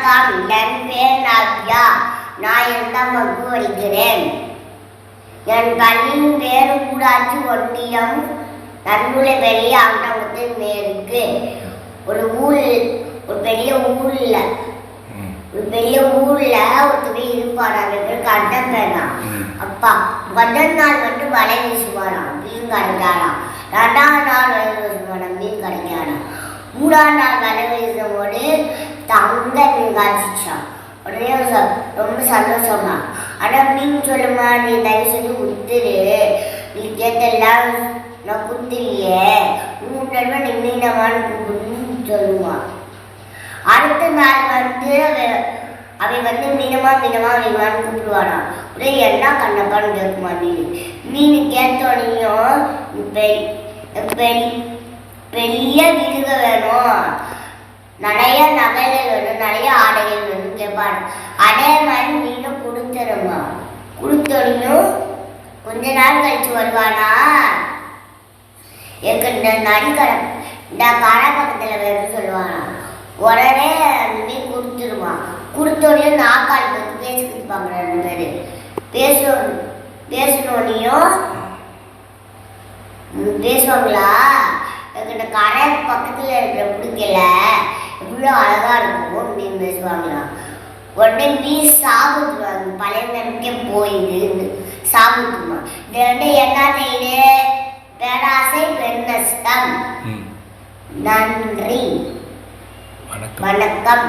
வணக்கம், என் பேர் நவ்யா. நான் 8ஆம் வகுப்பு படிக்கிறேன். என் பள்ளியின் பேர் ஊராட்சி ஒன்றியம் நன்முலை வெளி ஆண்டவத்தில் மேற்கு. ஒரு பெரிய ஊர்ல ஒருத்தர் இருப்பார். அவர் பேர் கண்டப்பேனா. அப்பா முதல் நாள் மட்டும் வலை வீசுவாராம், மீன் கிடைக்காராம். 2ஆம் நாள் வலை வீசுவாராம், மீன் கிடைக்காராம். 3ஆம் நாள் வலை வீசும்போது தங்க மீன் காய்ச்சிச்சான். உடனே ரொம்ப சந்தோஷமா, ஆனால் மீன் சொல்லுமா, நீ தயவு செஞ்சு குத்துரு, நீ கேட்டெல்லாம் நான் குத்துறியே, 3 தடவை நீ மீனமானு கூப்பிடுன்னு சொல்லுவான். அடுத்த நாள் அவன் மீனமா மீனமான்னு கூப்பிடுவானான். உடனே என்ன கண்ணப்பான்னு கேட்குமா மீன் கேட்டோனையும் பெரிய விருக வேணும், நிறைய நகைகள் வேணும், நிறைய ஆடைகள் வேணும் கேட்பான். அதே மாதிரி மீனை கொடுத்துருமா. கொடுத்தோனையும் கொஞ்ச நாள் கழிச்சு வருவானா, எனக்கு இந்த நடிகரை இந்த கரை பக்கத்தில் வேணும்னு சொல்லுவானா. உடனே மீன் கொடுத்துருமா. கொடுத்தோனையும் நாக்காளி பற்றி பேசிக்கிட்டுப்பாங்க 2 பேர். பேசினோனையும் பேசுவாங்களா, எனக்கு இந்த கரை பக்கத்தில் இருக்கிற பிடிக்கல, எவ்வளோ அழகா இருக்கும் அப்படின்னு பேசுவாங்களா. உடனே மீன் சாப்பிட்டுருவாங்க. பழைய நம்பிக்கை போயிடுன்னு சாப்பிட்டுமா. இது 2 என்ன செய்யுது? பேராசை பெருநஷ்டம். நன்றி, வணக்கம்.